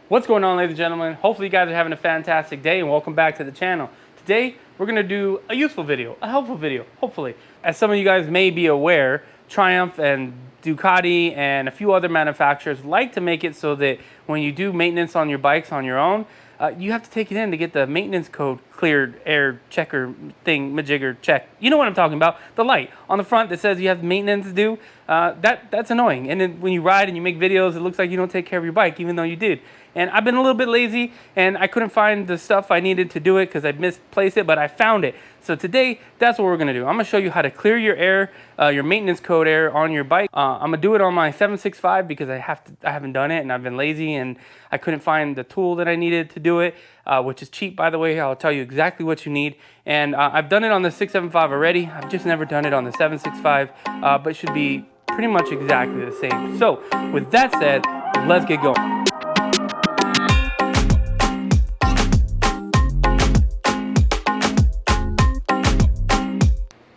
What's going on, ladies and gentlemen? Hopefully you guys are having a fantastic day and welcome back to the channel. Today, we're gonna do a useful video, a helpful video, hopefully. As some of you guys may be aware, Triumph and Ducati and a few other manufacturers like to make it so that when you do maintenance on your bikes on your own, you have to take it in to get the maintenance code cleared, air checker thing, majigger check. You know what I'm talking about? The light on the front that says you have maintenance due. That's annoying. And then when you ride and you make videos, it looks like you don't take care of your bike, even though you did. And I've been a little bit lazy, and I couldn't find the stuff I needed to do it because I misplaced it, but I found it. So today, that's what we're gonna do. I'm gonna show you how to clear your air, your maintenance code air on your bike. I'm gonna do it on my 765 because I haven't done it, and I've been lazy, and I couldn't find the tool that I needed to do it, which is cheap, by the way. I'll tell you exactly what you need. And I've done it on the 675 already. I've just never done it on the 765, but it should be pretty much exactly the same. So with that said, let's get going.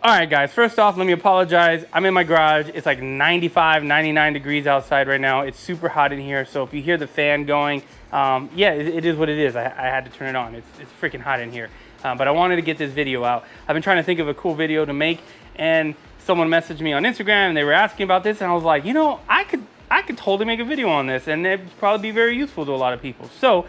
All right, guys, first off, let me apologize. I'm in my garage. It's like 95, 99 degrees outside right now. It's super hot in here. So if you hear the fan going, yeah, it is what it is. I had to turn it on. It's freaking hot in here. But I wanted to get this video out. I've been trying to think of a cool video to make, and someone messaged me on Instagram and they were asking about this, and I was like, you know, I could totally make a video on this, and it'd probably be very useful to a lot of people. So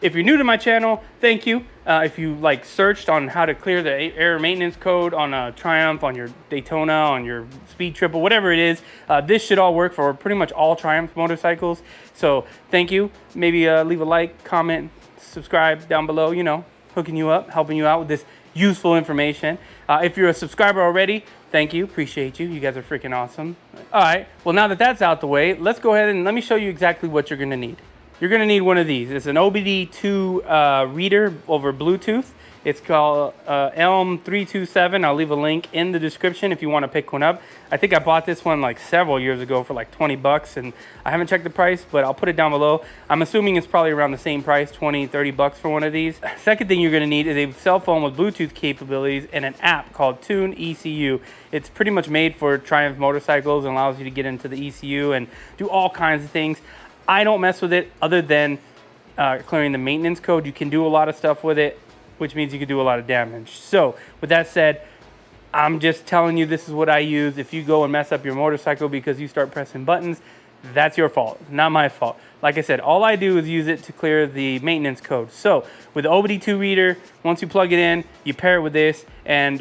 if you're new to my channel, thank you. If you like searched on how to clear the air maintenance code on a Triumph, on your Daytona, on your Speed Triple, whatever it is, this should all work for pretty much all Triumph motorcycles. So thank you. Maybe leave a like, comment, subscribe down below, you know, hooking you up, helping you out with this useful information. If you're a subscriber already, thank you, appreciate you. You guys are freaking awesome. All right, well, now that that's out the way, let's go ahead and let me show you exactly what you're gonna need. You're gonna need one of these. It's an OBD2 reader over Bluetooth. It's called Elm 327. I'll leave a link in the description if you wanna pick one up. I think I bought this one like several years ago for like 20 bucks, and I haven't checked the price, but I'll put it down below. I'm assuming it's probably around the same price, 20, 30 bucks for one of these. Second thing you're gonna need is a cell phone with Bluetooth capabilities and an app called Tune ECU. It's pretty much made for Triumph motorcycles and allows you to get into the ECU and do all kinds of things. I don't mess with it other than clearing the maintenance code. You can do a lot of stuff with it, which means you can do a lot of damage. So with that said, I'm just telling you this is what I use. If you go and mess up your motorcycle because you start pressing buttons, that's your fault, not my fault. Like I said, all I do is use it to clear the maintenance code. So with the OBD2 reader, once you plug it in, you pair it with this, and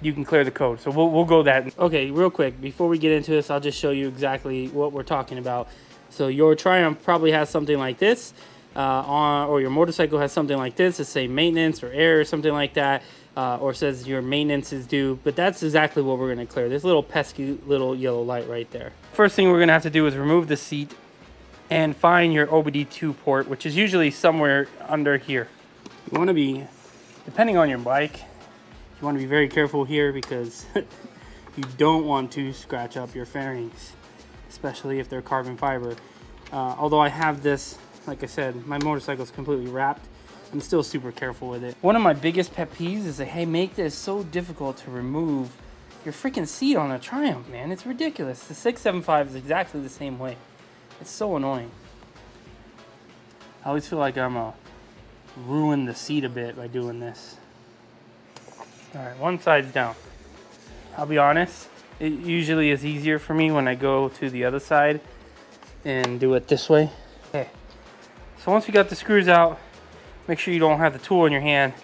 you can clear the code. So we'll go that. Okay, real quick, before we get into this, I'll just show you exactly what we're talking about. So your Triumph probably has something like this, or your motorcycle has something like this. It's say maintenance or air or something like that, or says your maintenance is due. But that's exactly what we're gonna clear. This little pesky little yellow light right there. First thing we're gonna have to do is remove the seat and find your OBD2 port, which is usually somewhere under here. You wanna be, depending on your bike, you wanna be very careful here because you don't want to scratch up your fairings, especially if they're carbon fiber. Although I have this, like I said, my motorcycle is completely wrapped, I'm still super careful with it. One of my biggest pet peeves is that, hey, make this so difficult to remove your freaking seat on a Triumph, man. It's ridiculous. The 675 is exactly the same way. It's so annoying. I always feel like I'm ruin the seat a bit by doing this. All right, one side's down. I'll be honest, it usually is easier for me when I go to the other side and do it this way. Okay, so once you got the screws out, make sure you don't have the tool in your hand.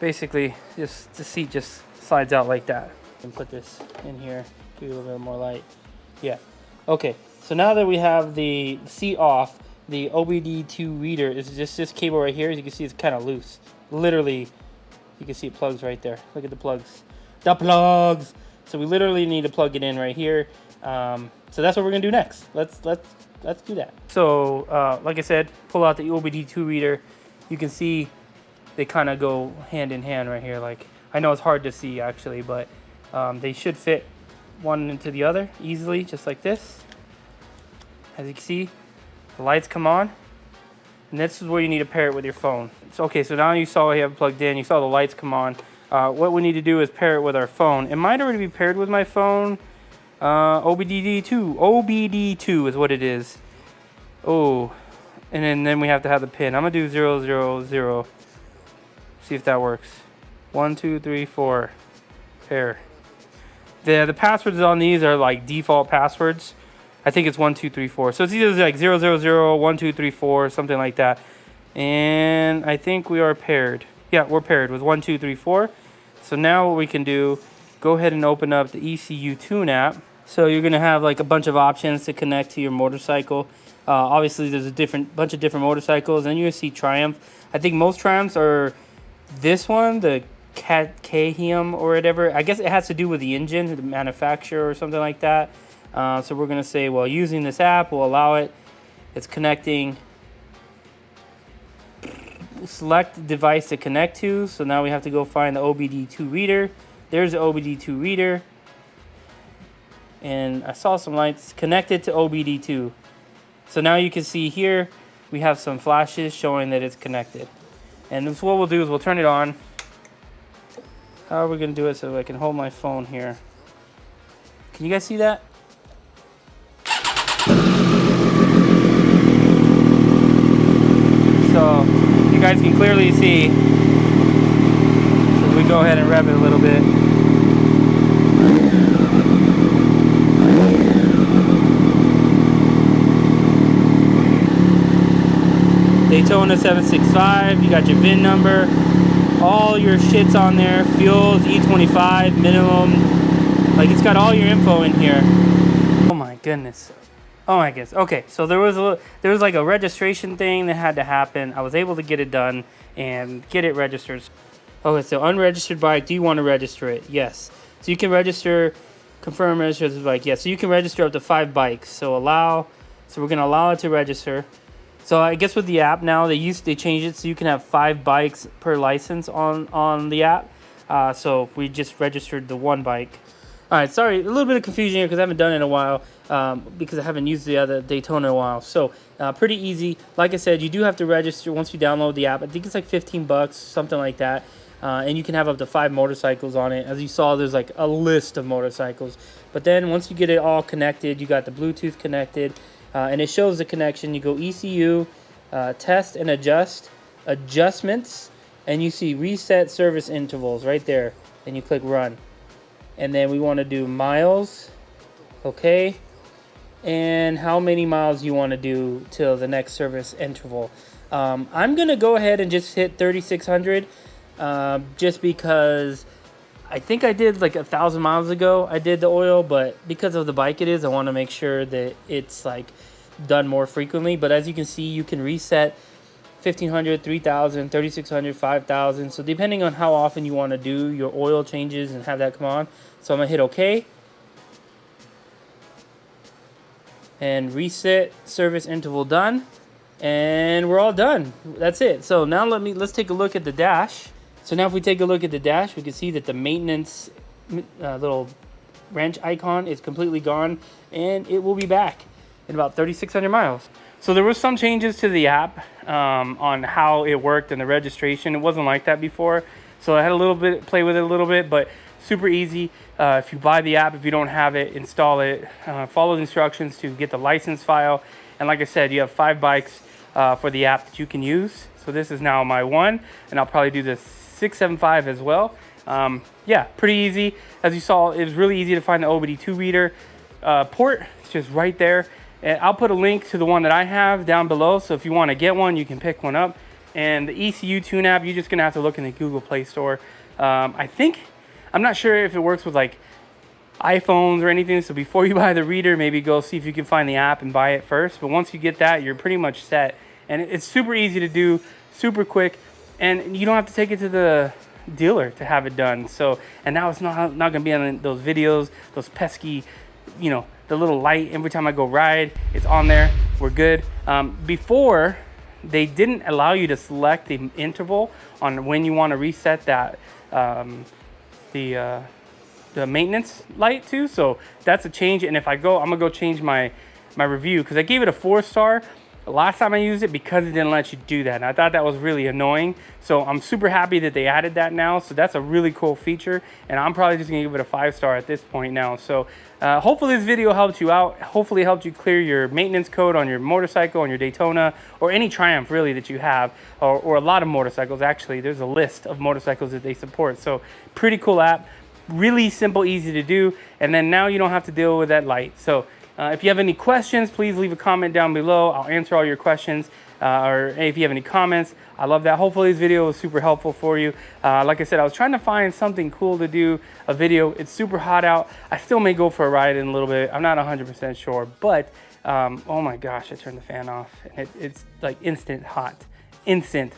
Basically, just the seat just slides out like that. And put this in here, give you a little bit more light. Yeah, okay. So now that we have the seat off, the OBD2 reader is just this cable right here. As you can see, it's kind of loose. Literally, you can see it plugs right there. Look at the plugs. The plugs! So we literally need to plug it in right here. So that's what we're gonna do next. Let's do that. So like I said, pull out the OBD2 reader. You can see they kind of go hand in hand right here. Like, I know it's hard to see actually, but they should fit one into the other easily, just like this. As you can see, the lights come on, and this is where you need to pair it with your phone. So, okay, so now you saw I have it plugged in, you saw the lights come on. What we need to do is pair it with our phone. It might already be paired with my phone. OBD2 is what it is. Oh, And then we have to have the pin. I'm gonna do 000. See if that works. 1, 2, 3, 4. Pair. The passwords on these are like default passwords. I think it's 1, 2, 3, 4. So it's either like 000, 1, 2, 3, 4, something like that. And I think we are paired. Yeah, we're paired with 1, 2, 3, 4. So now what we can do, go ahead and open up the ECU Tune app. So you're gonna have like a bunch of options to connect to your motorcycle. Obviously, there's a bunch of different motorcycles, and you see Triumph. I think most Triumphs are this one, the Cahium or whatever. I guess it has to do with the engine, the manufacturer or something like that. So we're gonna say, well, using this app will allow it. It's connecting. Select the device to connect to. So now we have to go find the OBD2 reader. There's the OBD2 reader. And I saw some lights connected to OBD2. So now you can see here, we have some flashes showing that it's connected. And so what we'll do is we'll turn it on. How are we gonna do it so I can hold my phone here? Can you guys see that? So you guys can clearly see. So we go ahead and rev it a little bit. Daytona 765, you got your VIN number, all your shit's on there, fuels, E25, minimum, like it's got all your info in here. Oh my goodness. Oh my goodness. Okay, so there was like a registration thing that had to happen. I was able to get it done and get it registered. Okay, so unregistered bike, do you want to register it? Yes. So you can register, confirm register the bike, yes. So you can register up to 5 bikes. So we're gonna allow it to register. So I guess with the app now, they changed it so you can have 5 bikes per license on the app. So we just registered the 1 bike. All right, sorry, a little bit of confusion here because I haven't done it in a while because I haven't used the other Daytona in a while. So pretty easy. Like I said, you do have to register once you download the app. I think it's like $15, something like that. And you can have up to 5 motorcycles on it. As you saw, there's like a list of motorcycles. But then once you get it all connected, you got the Bluetooth connected. And it shows the connection. You go ECU, test and adjustments, and you see reset service intervals right there. And you click run. And then we want to do miles, okay, and how many miles you want to do till the next service interval. I'm going to go ahead and just hit 3,600 just because I think I did like 1,000 miles ago. I did the oil, but because of the bike it is, I want to make sure that it's like done more frequently. But as you can see, you can reset 1,500, 3,000, 3,600, 5,000. So depending on how often you want to do your oil changes and have that come on. So I'm gonna hit OK. And reset service interval done. And we're all done. That's it. So now let's take a look at the dash. So now if we take a look at the dash, we can see that the maintenance little wrench icon is completely gone, and it will be back in about 3,600 miles. So there were some changes to the app on how it worked and the registration. It wasn't like that before. So I had a little bit, play with it a little bit, but super easy. If you buy the app, if you don't have it, install it. Follow the instructions to get the license file. And like I said, you have 5 bikes for the app that you can use. So this is now my 1, and I'll probably do the 675 as well. Yeah, pretty easy. As you saw, it was really easy to find the OBD2 reader port. It's just right there. And I'll put a link to the one that I have down below. So if you want to get one, you can pick one up. And the ECU Tune app, you're just going to have to look in the Google Play Store. I'm not sure if it works with like iPhones or anything. So before you buy the reader, maybe go see if you can find the app and buy it first. But once you get that, you're pretty much set. And it's super easy to do, super quick. And you don't have to take it to the dealer to have it done. So, and now it's not going to be on those videos, those pesky, you know, the little light every time I go ride. It's on there. We're good. Before, they didn't allow you to select the interval on when you want to reset that the maintenance light too. So that's a change. And if I go, I'm gonna go change my review because I gave it a 4-star. last time I used it, because it didn't let you do that. And I thought that was really annoying. So I'm super happy that they added that now. So that's a really cool feature. And I'm probably just gonna give it a 5-star at this point now. So hopefully this video helped you out. Hopefully it helped you clear your maintenance code on your motorcycle, on your Daytona, or any Triumph really that you have, or a lot of motorcycles. Actually, there's a list of motorcycles that they support. So pretty cool app. Really simple, easy to do, and then now you don't have to deal with that light. So if you have any questions, please leave a comment down below. I'll answer all your questions, or if you have any comments, I love that. Hopefully this video was super helpful for you. Like I said, I was trying to find something cool to do a video. It's super hot out. I still may go for a ride in a little bit. I'm not 100% sure, but oh my gosh, I turned the fan off, and it's like instant hot, instant.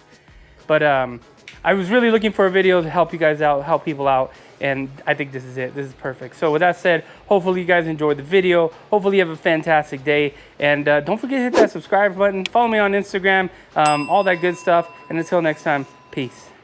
But I was really looking for a video to help you guys out, help people out, and I think this is it. This is perfect. So with that said, hopefully you guys enjoyed the video. Hopefully you have a fantastic day, and don't forget to hit that subscribe button. Follow me on Instagram, all that good stuff. And until next time, peace.